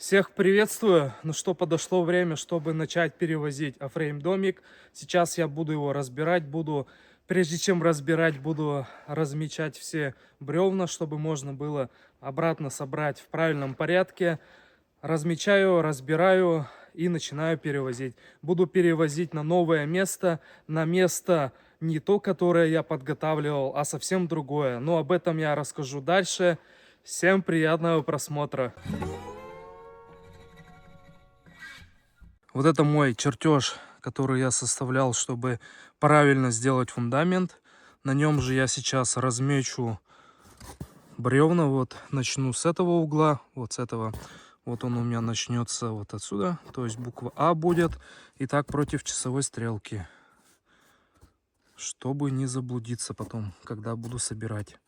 Всех приветствую. Ну что, подошло время, чтобы начать перевозить оффрейм домик. Сейчас я буду его разбирать, прежде чем разбирать, буду размечать все бревна, чтобы можно было обратно собрать в правильном порядке. Размечаю, разбираю и начинаю перевозить. Буду перевозить на новое место, на место не то, которое я подготавливал, а совсем другое. Но об этом я расскажу дальше. Всем приятного просмотра. Вот это мой чертеж, который я составлял, чтобы правильно сделать фундамент. На нем же я сейчас размечу бревна. Вот начну с этого угла, вот с этого. Вот он у меня начнется вот отсюда. То есть буква А будет. И так против часовой стрелки. Чтобы не заблудиться потом, когда буду собирать.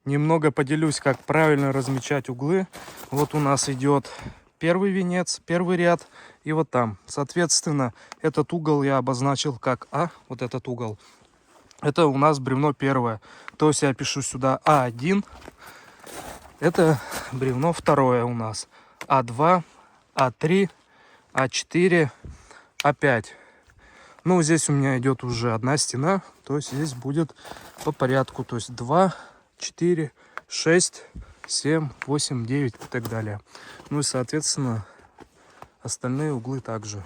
Немного поделюсь, как правильно размечать углы. Вот у нас идет первый венец, первый ряд, и вот там. Соответственно, этот угол я обозначил как А, вот этот угол. Это у нас бревно первое. То есть я пишу сюда А1. Это бревно второе у нас. А2, А3, А4, А5. Ну, здесь у меня идет уже одна стена. То есть здесь будет по порядку. То есть 2, 4, 6, 7, 8, 9 и так далее. Ну и, соответственно, остальные углы также.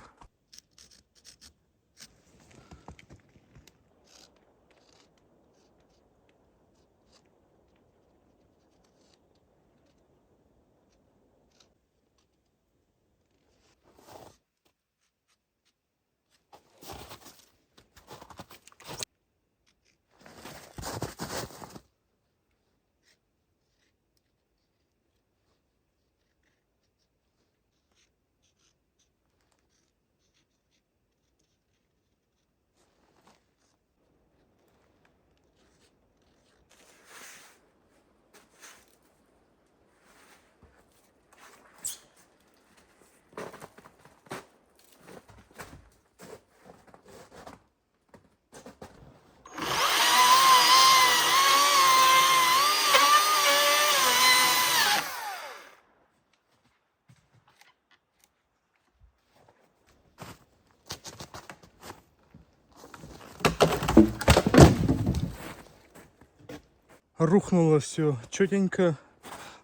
Рухнуло все четенько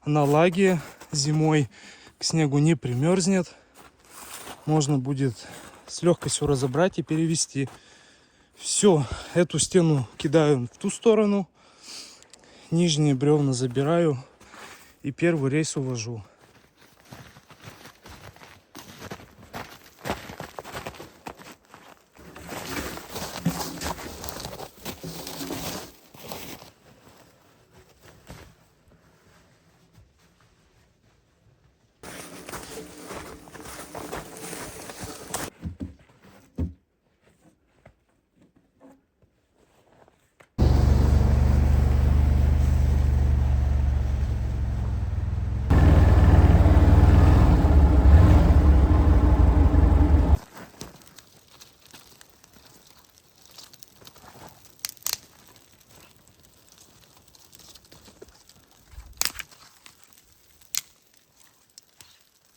на лаге. Зимой к снегу не примерзнет. Можно будет с легкостью разобрать и перевести. Все, эту стену кидаю в ту сторону. Нижние бревна забираю и первый рейс увожу.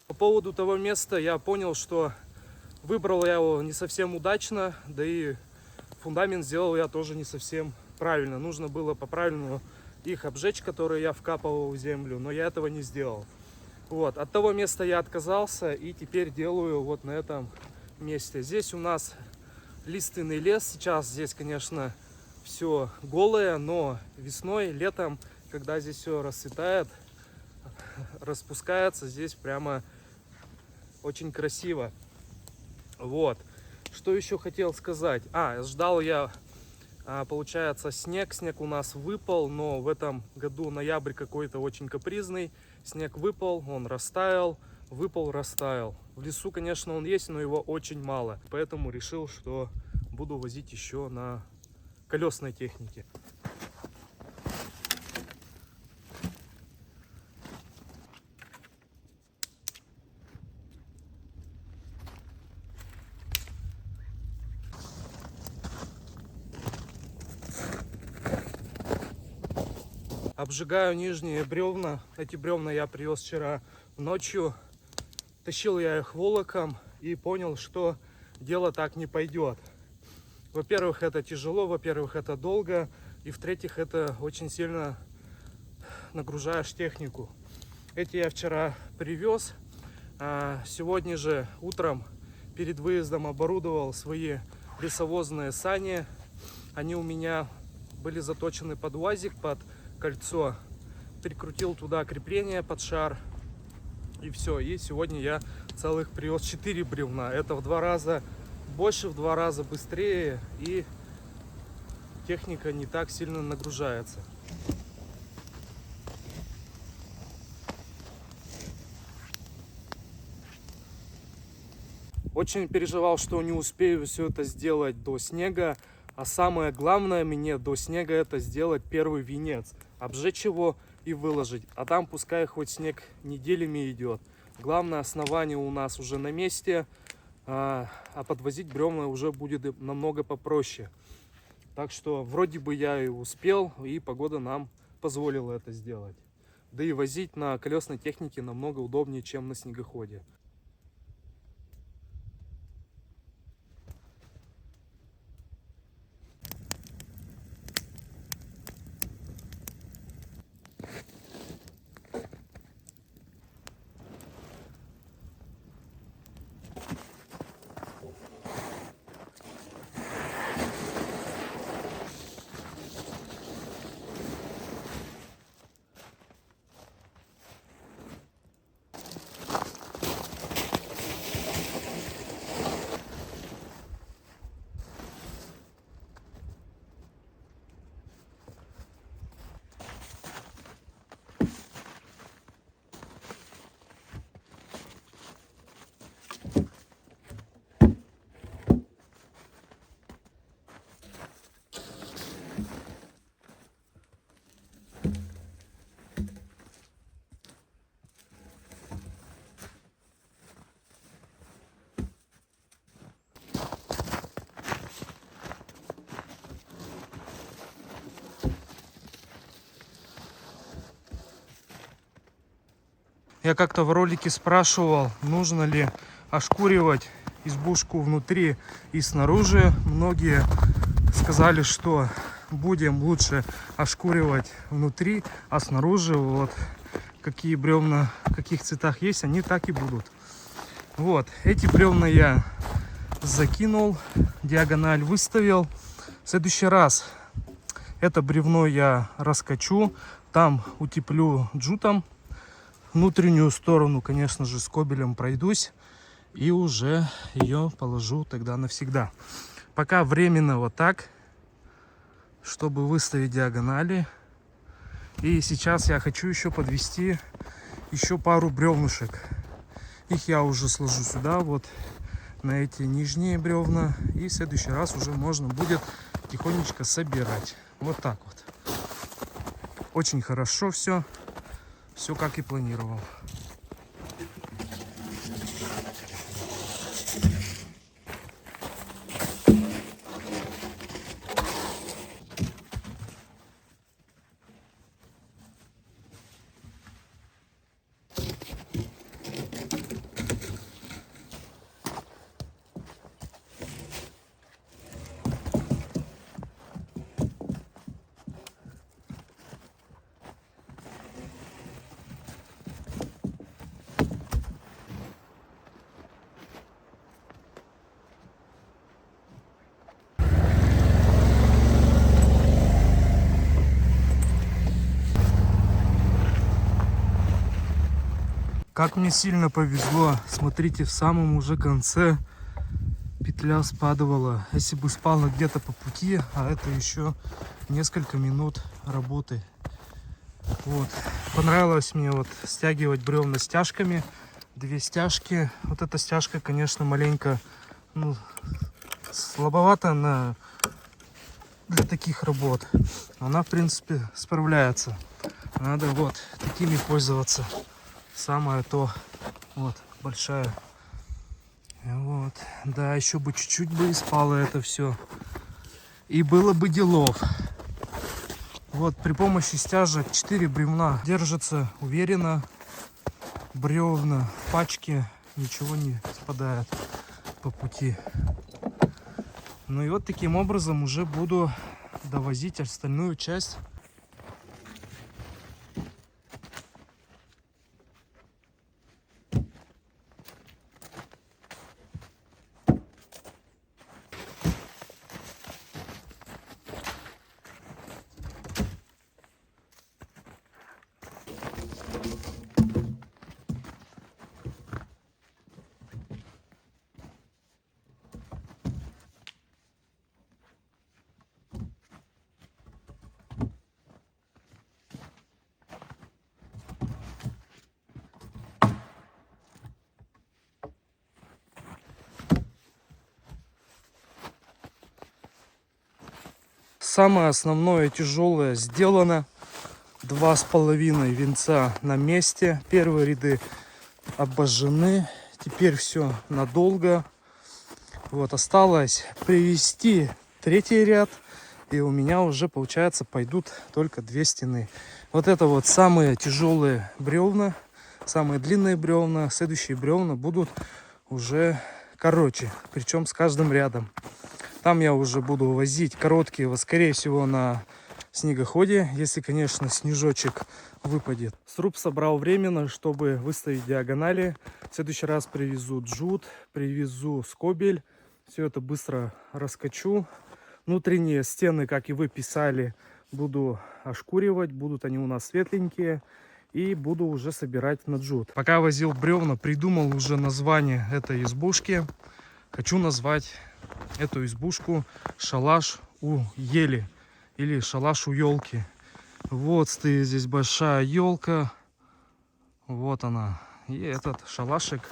По поводу того места я понял, что выбрал я его не совсем удачно, да и фундамент сделал я тоже не совсем правильно. Нужно было по-правильному их обжечь, которые я вкапывал в землю, но я этого не сделал. Вот, от того места я отказался и теперь делаю вот на этом месте. Здесь у нас лиственный лес. Сейчас здесь, конечно, все голое, но весной, летом, когда здесь все расцветает, распускается, здесь прямо очень красиво. Вот. Что еще хотел сказать? Ждал я, получается, снег. Снег у нас выпал, но в этом году ноябрь какой-то очень капризный. Снег выпал, он растаял, выпал, растаял. В лесу, конечно, он есть, но его очень мало. Поэтому решил, что буду возить еще на колесной технике. обжигаю нижние бревна. Эти бревна я привез вчера ночью. Тащил я их волоком и понял, что дело так не пойдет. Во-первых, это тяжело, во-первых, это долго. И в-третьих, это очень сильно нагружаешь технику. Эти я вчера привез. Сегодня же утром перед выездом оборудовал свои лесовозные сани. Они у меня были заточены под УАЗик, под кольцо. Прикрутил туда крепление под шар. И все. И сегодня я целых привез 4 бревна. Это в 2 раза больше, в 2 раза быстрее. И техника не так сильно нагружается. Очень переживал, что не успею все это сделать до снега. А самое главное мне до снега это сделать первый венец. Обжечь его и выложить. А там пускай хоть снег неделями идет. Главное, основание у нас уже на месте. А подвозить бревна уже будет намного попроще. Так что вроде бы я и успел. И погода нам позволила это сделать. Да и возить на колесной технике намного удобнее, чем на снегоходе. Я как-то в ролике спрашивал, нужно ли ошкуривать избушку внутри и снаружи. Многие сказали, что будем лучше ошкуривать внутри, а снаружи вот какие бревна, в каких цветах есть, они так и будут. Вот, эти бревна я закинул, диагональ выставил. В следующий раз это бревно я раскачу, там утеплю джутом. Внутреннюю сторону, конечно же, скобелем пройдусь и уже ее положу тогда навсегда. Пока временно вот так, чтобы выставить диагонали. И сейчас я хочу еще подвести еще пару бревнышек. Их я уже сложу сюда, вот на эти нижние бревна. И в следующий раз уже можно будет тихонечко собирать. Вот так вот. Очень хорошо все. Все как и планировал. Как мне сильно повезло, смотрите, в самом уже конце петля спадывала. Если бы спала где-то по пути, а это еще несколько минут работы. Вот. Понравилось мне вот стягивать бревна стяжками. 2 стяжки. Вот эта стяжка, конечно, маленько слабовата для таких работ. Она, в принципе, справляется. Надо вот такими пользоваться. Самое то, вот, большая. Вот, да, еще бы чуть-чуть бы и спало это все. И было бы делов. Вот при помощи стяжек 4 бревна держатся уверенно. Бревна в пачке, ничего не спадает по пути. Ну и вот таким образом уже буду довозить остальную часть. Самое основное тяжелое сделано. 2,5 венца на месте. Первые ряды обожжены. Теперь все надолго. Вот осталось привести 3-й ряд. И у меня уже, получается, пойдут только 2 стены. Вот это вот самые тяжелые бревна. Самые длинные бревна. Следующие бревна будут уже короче. Причем с каждым рядом. Там я уже буду возить короткие, скорее всего, на снегоходе, если, конечно, снежочек выпадет. Сруб собрал временно, чтобы выставить диагонали. В следующий раз привезу джут, привезу скобель. Все это быстро раскачу. Внутренние стены, как и вы писали, буду ошкуривать. Будут они у нас светленькие. И буду уже собирать на джут. Пока возил бревна, придумал уже название этой избушки. Хочу назвать эту избушку шалаш у ели или шалаш у елки. Вот стоит здесь большая елка. Вот она. И этот шалашик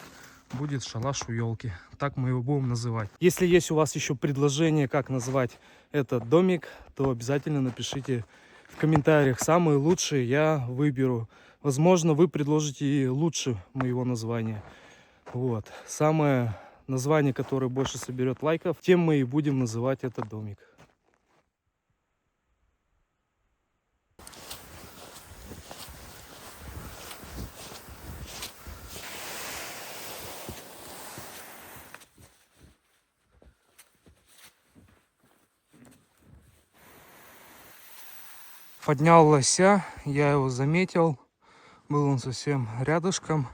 будет шалаш у елки. Так мы его будем называть. Если есть у вас еще предложение, как назвать этот домик, то обязательно напишите в комментариях. Самые лучшие я выберу. Возможно, вы предложите и лучше моего названия. Вот. Самое название, которое больше соберет лайков, тем мы и будем называть этот домик. Поднял лося, я его заметил, был он совсем рядышком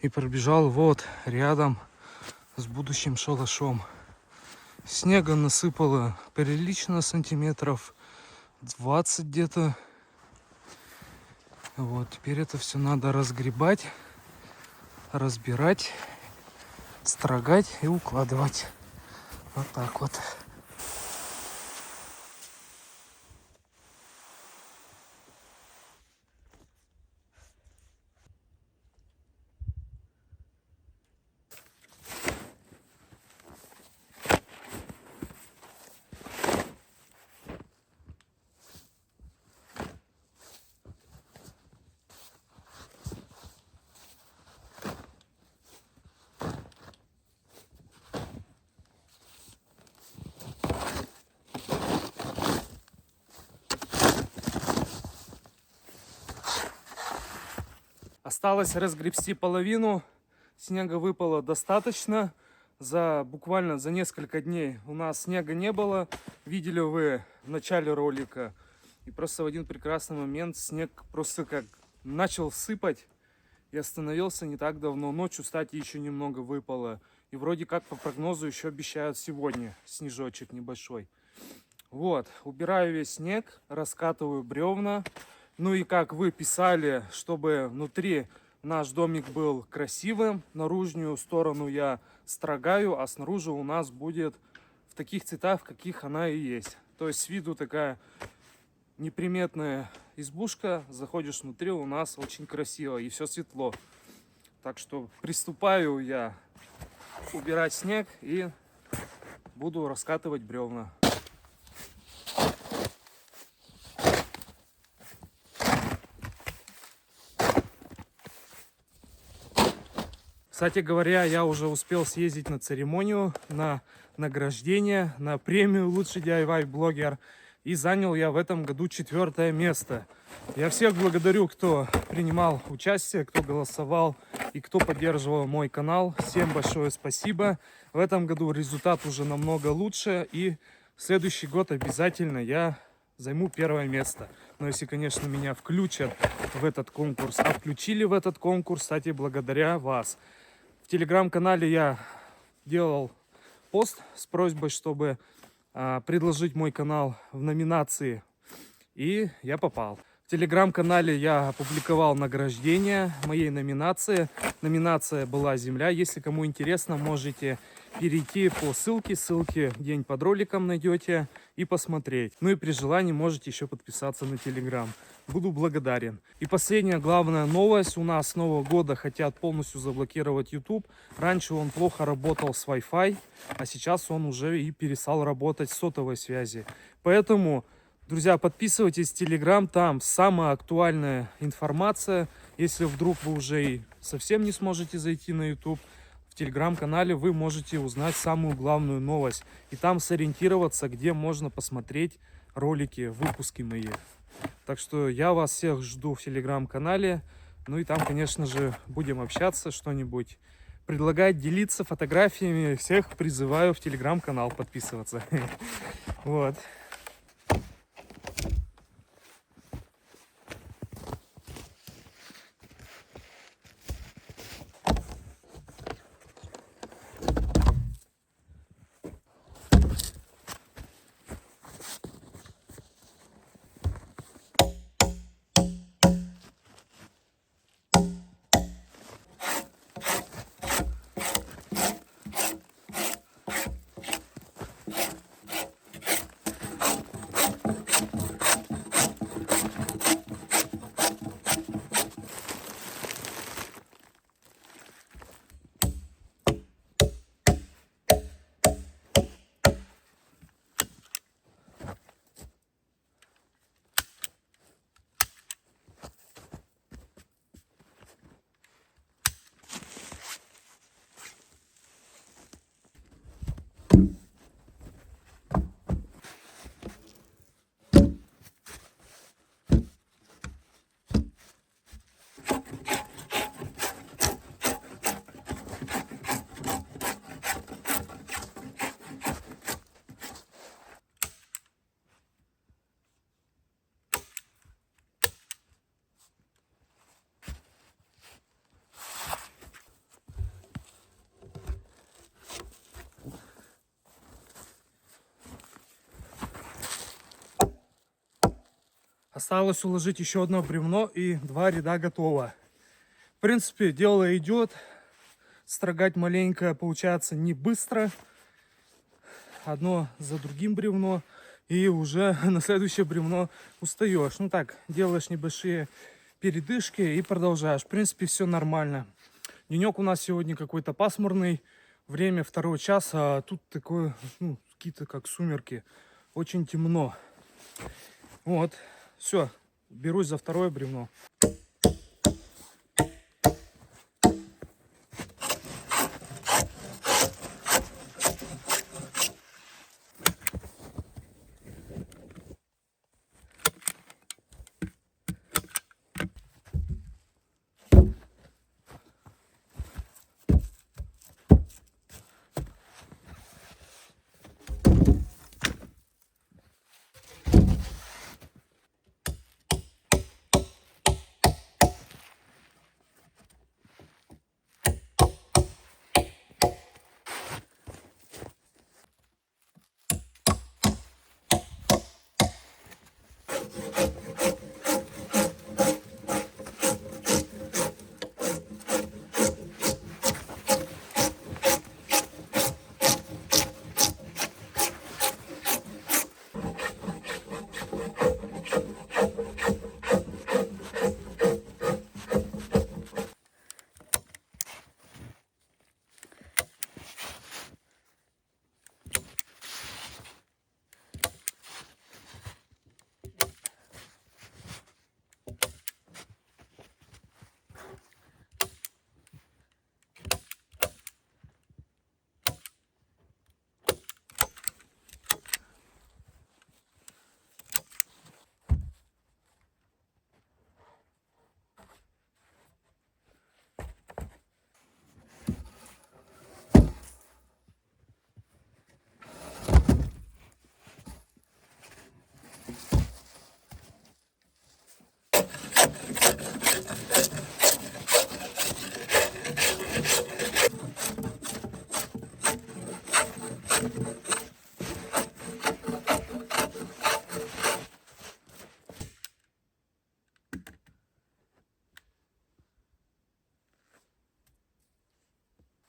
и пробежал вот рядом с будущим шалашом. Снега насыпало прилично, сантиметров 20 где-то. Вот, теперь это все надо разгребать, разбирать, строгать и укладывать. Вот так вот. Осталось разгребсти половину. Снега выпало достаточно. Буквально за несколько дней у нас снега не было. Видели вы в начале ролика. И просто в один прекрасный момент снег просто как начал сыпать. И остановился не так давно. Ночью, кстати, еще немного выпало. И вроде как по прогнозу еще обещают сегодня снежочек небольшой. Вот, убираю весь снег, раскатываю бревна. Ну и как вы писали, чтобы внутри наш домик был красивым, наружную сторону я строгаю, а снаружи у нас будет в таких цветах, каких она и есть. То есть с виду такая неприметная избушка, заходишь внутри, у нас очень красиво и все светло. Так что приступаю я убирать снег и буду раскатывать бревна. Кстати говоря, я уже успел съездить на церемонию, на награждение, на премию «Лучший DIY блогер». И занял я в этом году 4-е место. Я всех благодарю, кто принимал участие, кто голосовал и кто поддерживал мой канал. Всем большое спасибо. В этом году результат уже намного лучше. И в следующий год обязательно я займу 1-е место. Но если, конечно, меня включат в этот конкурс. А включили в этот конкурс, кстати, благодаря вас. В телеграм-канале я делал пост с просьбой, чтобы предложить мой канал в номинации. И я попал. В телеграм-канале я опубликовал награждение моей номинации. Номинация была «Земля». Если кому интересно, можете перейти по ссылке. Ссылки день под роликом найдете и посмотреть. Ну и при желании можете еще подписаться на телеграм. Буду благодарен. И последняя главная новость. У нас с Нового года хотят полностью заблокировать YouTube. Раньше он плохо работал с Wi-Fi, а сейчас он уже и перестал работать с сотовой связи. Поэтому, друзья, подписывайтесь в Telegram, там самая актуальная информация. Если вдруг вы уже и совсем не сможете зайти на YouTube, в Telegram-канале вы можете узнать самую главную новость. И там сориентироваться, где можно посмотреть ролики, выпуски мои. Так что я вас всех жду в Telegram-канале. Ну и там, конечно же, будем общаться, что-нибудь предлагать, делиться фотографиями. Всех призываю в Telegram-канал подписываться. Вот. Осталось уложить еще одно бревно, и 2 ряда готово. В принципе, дело идет. Строгать маленько получается не быстро. Одно за другим бревно. И уже на следующее бревно устаешь. Ну так, делаешь небольшие передышки и продолжаешь. В принципе, все нормально. Денек у нас сегодня какой-то пасмурный. Время 2 час, а тут такое, ну, какие-то как сумерки. Очень темно. Вот. Все, берусь за 2-е бревно.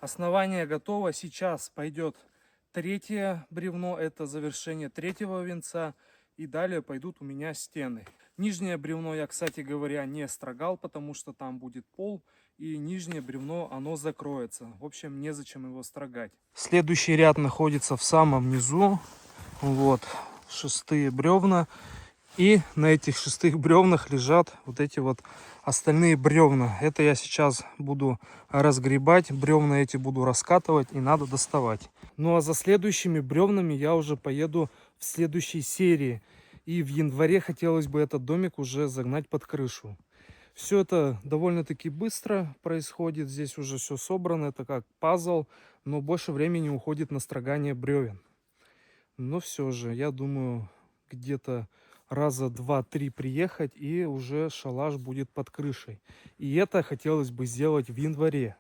Основание готово. Сейчас пойдет третье бревно. Это завершение третьего венца. И далее пойдут у меня стены. Нижнее бревно я, кстати говоря, не строгал, потому что там будет пол. И нижнее бревно, оно закроется. В общем, незачем его строгать. Следующий ряд находится в самом низу. Вот, шестые бревна. И на этих шестых бревнах лежат вот эти вот остальные бревна. Это я сейчас буду разгребать. Бревна эти буду раскатывать и надо доставать. Ну а за следующими бревнами я уже поеду в следующей серии. И в январе хотелось бы этот домик уже загнать под крышу. Все это довольно-таки быстро происходит. Здесь уже все собрано. Это как пазл. Но больше времени уходит на строгание бревен. Но все же, я думаю, где-то раза 2-3 приехать, и уже шалаш будет под крышей. И это хотелось бы сделать в январе.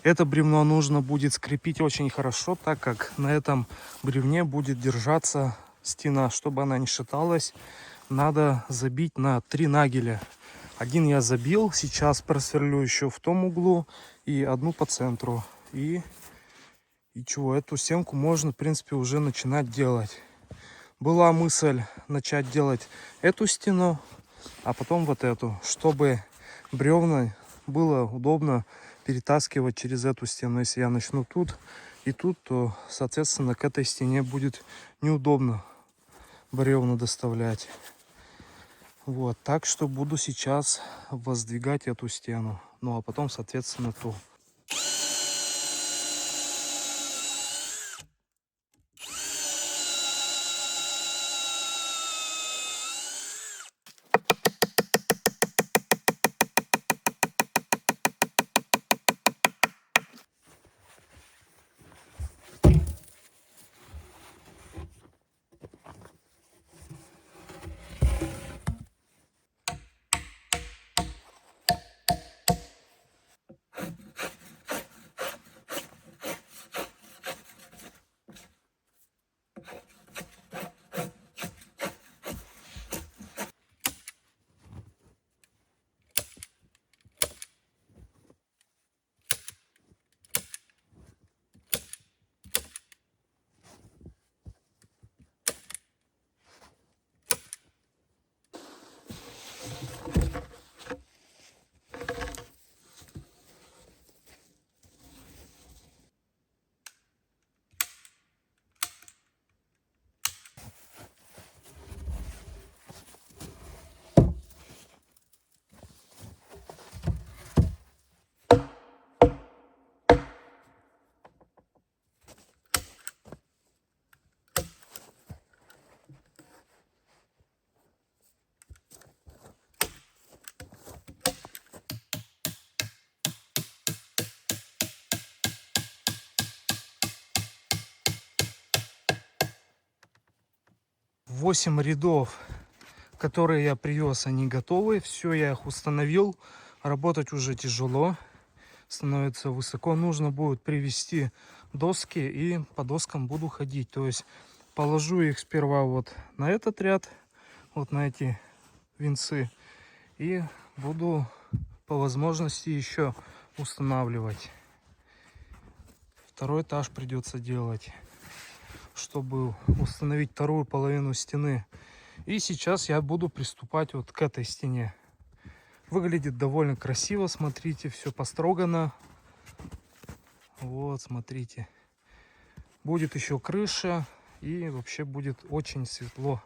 Это бревно нужно будет скрепить очень хорошо, так как на этом бревне будет держаться стена. Чтобы она не шаталась, надо забить на 3 нагеля. Один я забил, сейчас просверлю еще в том углу и одну по центру. И чего, эту стенку можно, в принципе, уже начинать делать. Была мысль начать делать эту стену, а потом вот эту, чтобы бревна было удобно перетаскивать через эту стену. Если я начну тут и тут, то, соответственно, к этой стене будет неудобно бревна доставлять. Вот, так что буду сейчас воздвигать эту стену. Ну, а потом, соответственно, ту. Восемь рядов, которые я привез, они готовы. Все, я их установил. Работать уже тяжело. Становится высоко. Нужно будет привести доски, и по доскам буду ходить. То есть положу их сперва вот на этот ряд, вот на эти венцы. И буду по возможности еще устанавливать. Второй этаж придется делать, чтобы установить вторую половину стены. И сейчас я буду приступать вот к этой стене. Выглядит довольно красиво, смотрите, все построгано. Вот, смотрите. Будет еще крыша, и вообще будет очень светло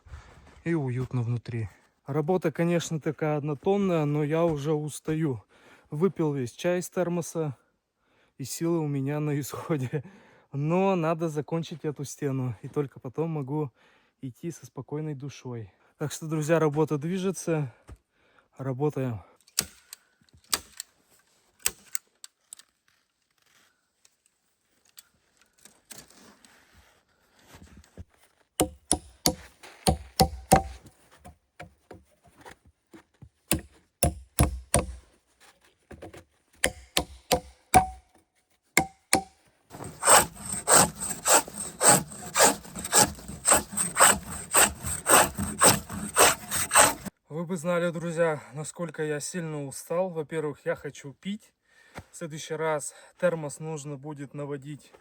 и уютно внутри. Работа, конечно, такая однотонная, но я уже устаю. Выпил весь чай из термоса, и силы у меня на исходе. Но надо закончить эту стену, и только потом могу идти со спокойной душой. Так что, друзья, работа движется, работаем. Вы бы знали, друзья, насколько я сильно устал. Во-первых, я хочу пить. В следующий раз термос нужно будет наводить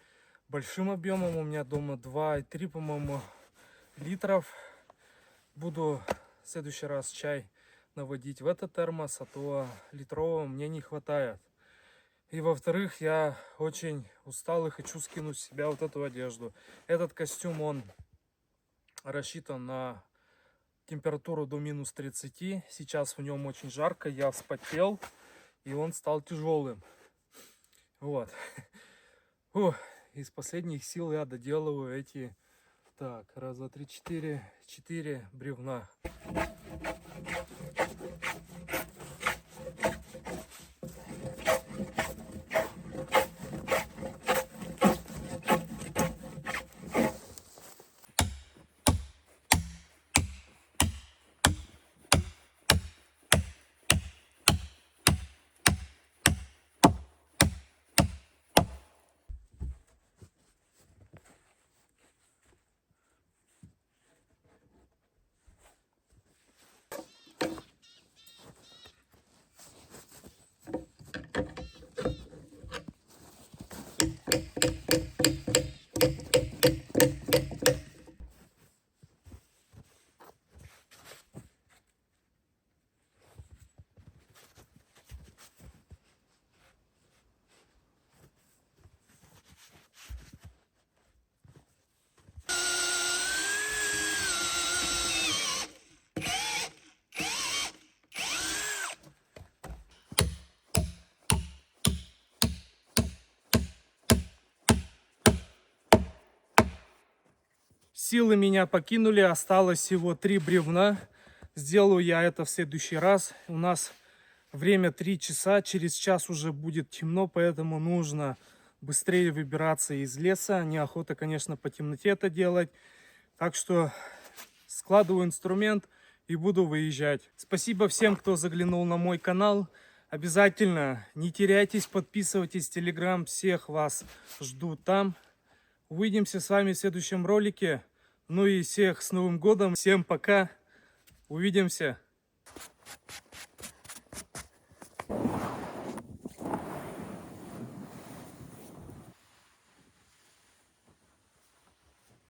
большим объемом. У меня дома 2,3, по-моему, литров. Буду в следующий раз чай наводить в этот термос, а то литрового мне не хватает. И во-вторых, я очень устал и хочу скинуть с себя вот эту одежду. Этот костюм, он рассчитан на температуру до минус 30. Сейчас в нем очень жарко, я вспотел, и он стал тяжелым. Вот. Из последних сил я доделываю эти... Так, раз, два, три, четыре бревна. Силы меня покинули, осталось всего 3 бревна. Сделаю я это в следующий раз. У нас время 3 часа, через час уже будет темно, поэтому нужно быстрее выбираться из леса. Неохота, конечно, по темноте это делать. Так что складываю инструмент и буду выезжать. Спасибо всем, кто заглянул на мой канал. Обязательно не теряйтесь, подписывайтесь в Telegram. Всех вас жду там. Увидимся с вами в следующем ролике. Ну и всех с Новым годом. Всем пока. Увидимся.